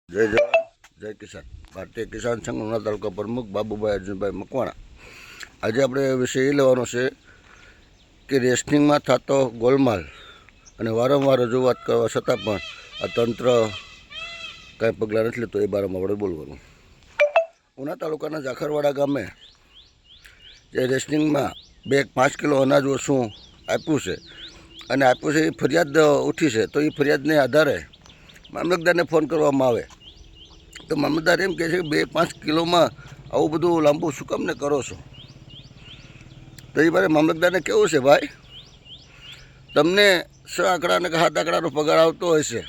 જય જવાન જય કિસાન. ભારતીય કિસાન સંઘ ઉના તાલુકા પ્રમુખ બાબુભાઈ અર્જુનભાઈ મકવાણા. આજે આપણે વિષય એ લેવાનો છે કે રેશનિંગમાં થતો ગોલમાલ અને વારંવાર રજૂઆત કરવા છતાં પણ આ તંત્ર કાંઈ પગલાં નથી લેતું, એ બારામાં આપણે બોલવાનું. ઉના તાલુકાના જાખરવાડા ગામે જે રેશનિંગમાં 5 કિલો અનાજ ઓછું આપ્યું છે અને આપ્યું છે, એ ફરિયાદ ઉઠી છે. તો એ ફરિયાદને આધારે મામલતદારને ફોન કરવામાં આવે તો મામલતદાર એમ કહે છે કે 5 કિલોમાં આવું બધું લાંબુ શું કામ ને કરો છો? તો એ મારે મામલતદારને કેવું છે, ભાઈ તમને 6 આંકડા અને 7 આંકડાનો પગાર આવતો હોય છે,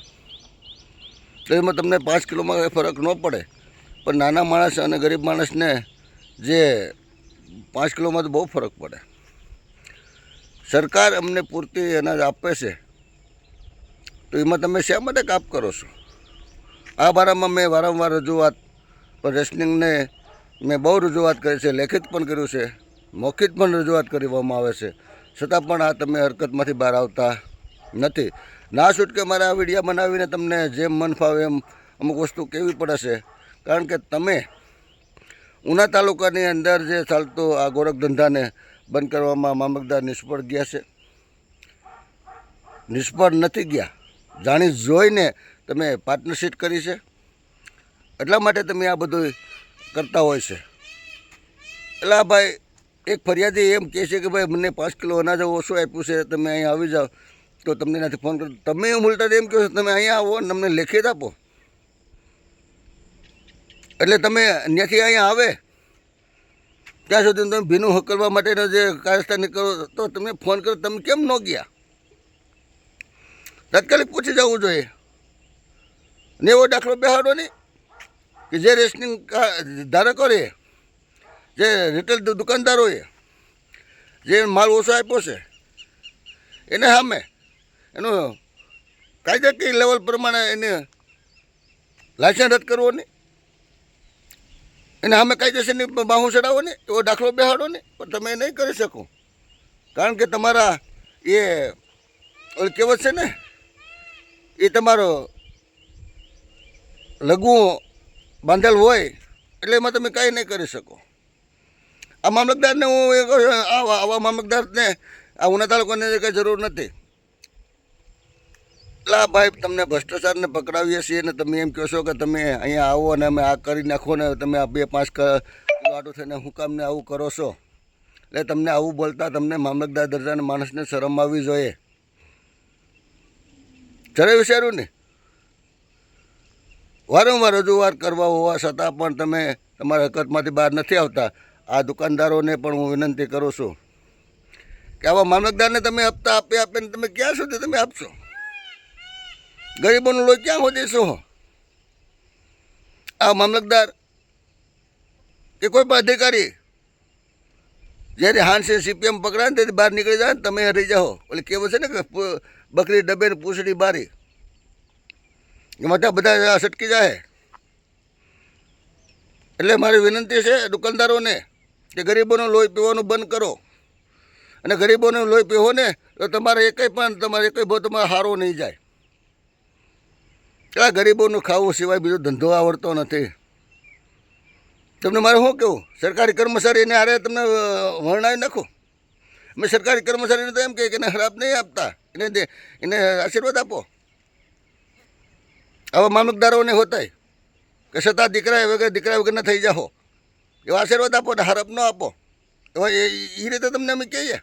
તો એમાં તમને 5 કિલોમાં કંઈ ફરક ન પડે, પણ નાના માણસ અને ગરીબ માણસને જે 5 કિલોમાં તો બહુ ફરક પડે. સરકાર અમને પૂરતી અનાજ આપે છે, તો એમાં તમે શા માટે કાપ કરો છો? આ બારામાં મેં વારંવાર રજૂઆત, પણ રેશનિંગને મેં બહુ રજૂઆત કરી છે, લેખિત પણ કર્યું છે, મૌખિક પણ રજૂઆત કરવામાં આવે છે, છતાં પણ આ તમે હરકતમાંથી બહાર આવતા નથી. ના છૂટકે મારે આ વિડીયો બનાવીને તમને જેમ મન ફાવે એમ અમુક વસ્તુ કહેવી પડે છે, કારણ કે તમે ઉના તાલુકાની અંદર જે ચાલતો આ ગોરખ ધંધાને બંધ કરવામાં મામલતદાર નિષ્ફળ ગયા છે. નિષ્ફળ નથી ગયા, જાણી જોઈને તમે પાર્ટનરશીપ કરી છે, એટલા માટે તમે આ બધું કરતા હોય છે. એટલે ભાઈ એક ફરિયાદી એમ કહે છે કે ભાઈ મને 5 કિલો અનાજ ઓછું આપ્યું છે, તમે અહીંયા આવી જાઓ, તો તમને એનાથી ફોન કરો. તમે ઉલટા એમ કહો છો તમે અહીંયા આવો ને અમને લેખિત આપો, એટલે તમે ત્યાંથી અહીંયા આવે ત્યાં સુધી તમે ભીનું હકલવા માટેનો જે કારસ્તાની કરો તો તમે ફોન કરો, તમે કેમ ન ગયા? તાત્કાલિક પૂછી જવું જોઈએ ને એવો દાખલો બેહાડો નહીં કે જે રેશનિંગ ધારકોએ, જે રિટેલ દુકાનદારોએ જે માલ ઓછો આપ્યો છે એને સામે એનું કાયદાકીય લેવલ પ્રમાણે એને લાયસન્સ રદ કરવો નહીં, એને સામે કાયદેસરની બાહુ ચડાવો નહીં, એવો દાખલો બેહાડો નહીં. પણ તમે નહીં કરી શકો, કારણ કે તમારા એ ઓલી કહેવત છે ને, એ તમારો લઘુ બાંધેલ હોય એટલે એમાં તમે કાંઈ નહીં કરી શકો. આ મામલતદારને હું એ કહું, આવા મામલતદારને આ ઉના તાલુકાની કંઈ જરૂર નથી. એટલે ભાઈ તમને ભ્રષ્ટાચારને પકડાવીએ છીએ ને તમે એમ કહો છો કે તમે અહીંયા આવો ને અમે આ કરી નાખો ને તમે આ 2-5 કિલો આટું થઈને હું કામને આવું કરો છો? એટલે તમને આવું બોલતા તમને મામલતદાર દરજાના માણસને શરમ આવવી જોઈએ. જરા વિચાર્યું ને? વારંવાર રજૂઆત કરવા હોવા છતાં પણ તમે તમારા હકતમાંથી બહાર નથી આવતા. આ દુકાનદારોને પણ હું વિનંતી કરું છું કે આવા મામલતદારને તમે હપ્તા આપીને તમે ક્યાં સુધી તમે આપશો? ગરીબોનું લોહી ક્યાં ખોદીશું? આ મામલતદાર કે કોઈ પણ અધિકારી જ્યારે હાંસે CPM પકડાય ને તેથી બહાર નીકળી જાય ને તમે રહી જાઓ. ઓલી કહેવત છે ને કે બકરી ડબે ને પૂંછડી બારી, એમાં ત્યાં બધા સટકી જાય. એટલે મારી વિનંતી છે દુકાનદારોને કે ગરીબોનું લોહી પીવાનું બંધ કરો, અને ગરીબોનું લોહી પીવો ને તો તમારે એકઈ બહુ તમારે હારો નહીં જાય. આ ગરીબોનું ખાવું સિવાય બીજો ધંધો આવડતો નથી. તમને મારે શું કહેવું? સરકારી કર્મચારીને હારે તમને વર્ણવી નાખો. મેં સરકારી કર્મચારીને તો એમ કહે કે એને ખરાબ નહીં આપતા, એને આશીર્વાદ આપો. આવા મામલતદારોને હોતાય કે છતાં દીકરા વગરના થઈ જાઓ, એવા આશીર્વાદ આપો ને હરફ ન આપો. એવા એ રીતે તમને અમે કહીએ.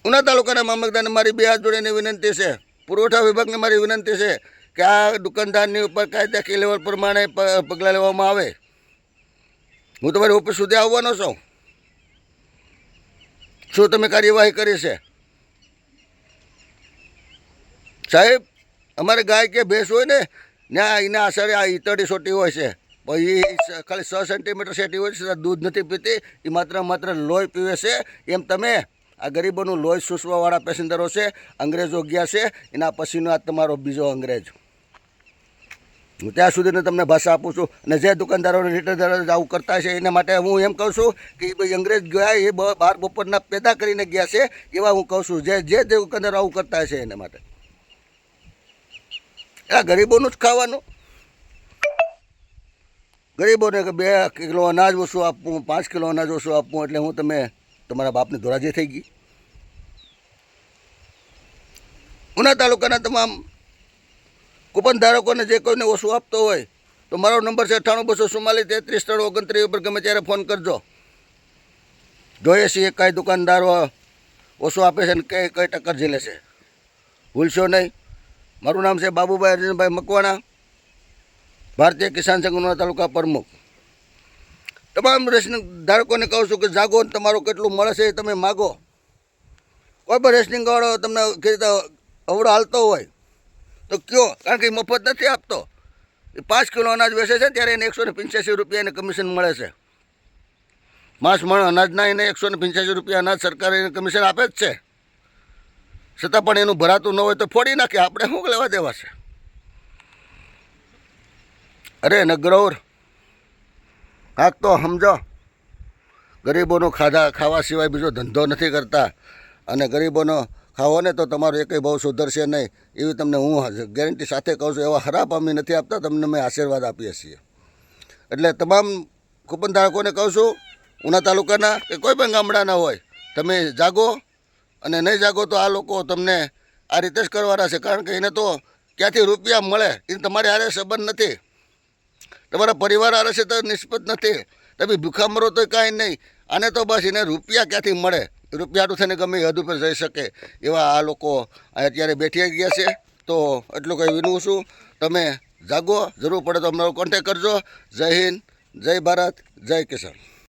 ઉના તાલુકાના મામલતદારને મારી 2 હાથ જોડીને વિનંતી છે, પુરવઠા વિભાગને મારી વિનંતી છે કે આ દુકાનદારની ઉપર કાયદાકીય લેવલ પ્રમાણે પગલાં લેવામાં આવે. હું તમારી ઓફિસ સુધી આવવાનો છું. શું તમે કાર્યવાહી કરી છે? સાહેબ, અમારે ગાય કે ભેંસ હોય ને ત્યાં એના આશરે આ ઈતળી સોટી હોય છે, પણ એ ખાલી 6 સેન્ટીમીટર સેટી હોય છે, દૂધ નથી પીતી, એ માત્ર લોહી પીવે છે. એમ તમે આ ગરીબોનું લોહી ચૂસવાવાળા પેસેન્જરો છે, અંગ્રેજો ગયા છે, એના પછીનો આ તમારો બીજો અંગ્રેજ. હું ત્યાં સુધીને તમને ભાષા આપું છું. અને જે દુકાનદારોને રિટેલર આવું કરતા છે એના માટે હું એમ કહું છું કે ભાઈ અંગ્રેજ ગયા એ 12 બપોરના પેદા કરીને ગયા છે, એવા હું કહું છું. જે દુકાનદારો આવું કરતા છે એના માટે આ ગરીબોનું જ ખાવાનું. ગરીબોને કે 2 કિલો અનાજ ઓછું આપવું, 5 કિલો અનાજ ઓછું આપવું એટલે હું તમે તમારા બાપની ધોરાજી થઈ ગઈ. ઉના તાલુકાના તમામ કૂપન ધારકોને જે કોઈને ઓછું આપતો હોય તો મારો નંબર છે 98-244-33-329 ઉપર ગમે ત્યારે ફોન કરજો. જોઈએ છીએ કઈ દુકાનદારો ઓછું આપે છે ને કઈ ટક્કર ઝીલે છે. ભૂલશો નહીં. મારું નામ છે બાબુભાઈ અર્જુનભાઈ મકવાણા, ભારતીય કિસાન સંઘ ઉના તાલુકા પ્રમુખ. તમામ રેશનિંગ ધારકોને કહું છું કે જાગો, તમારું કેટલું મળે છે એ તમે માગો. કોઈ પણ રેશનિંગ વાળો તમને અવડો હાલતો હોય તો કયો, કારણ કે એ મફત નથી આપતો. એ 5 કિલો અનાજ વેચે છે ત્યારે એને 185 રૂપિયા એને કમિશન મળે છે. 5 મણ અનાજના એને 185 રૂપિયા અનાજ સરકાર એને કમિશન આપે જ છે. છતાં પણ એનું ભરાતું ન હોય તો ફોડી નાખે. આપણે શું લેવા દેવા છે? અરે નગરોર કાંક તો સમજો. ગરીબોનો ખાવા સિવાય બીજો ધંધો નથી કરતા, અને ગરીબોનો ખાવો ને તો તમારો એકેય ભાવ સુધરશે નહીં એવી તમને હું ગેરંટી સાથે કહું છું. એવા ખરાબ અમે નથી આપતા, તમને અમે આશીર્વાદ આપીએ છીએ. એટલે તમામ કૂપનધારકોને કહું છું, ઉના તાલુકાના કે કોઈ પણ ગામડાના હોય, તમે જાગો. અને નહીં જાગો તો આ લોકો તમને આ રીતે જ કરવાના છે. કારણ કે એને તો ક્યાંથી રૂપિયા મળે એ તમારે હારે સંબંધ નથી, તમારા પરિવાર હારે છે તો નિસ્બત નથી. તમે ભૂખા મરો તો કાંઈ નહીં. આને તો બસ એને રૂપિયા ક્યાંથી મળે, રૂપિયાનું થઈને ગમે હદ ઉપર જઈ શકે એવા આ લોકો અત્યારે બેઠી ગયા છે. તો એટલું કંઈ વિનવું છું, તમે જાગો. જરૂર પડે તો અમારો કોન્ટેક કરજો. જય હિન્દ, જય ભારત, જય કિસાન.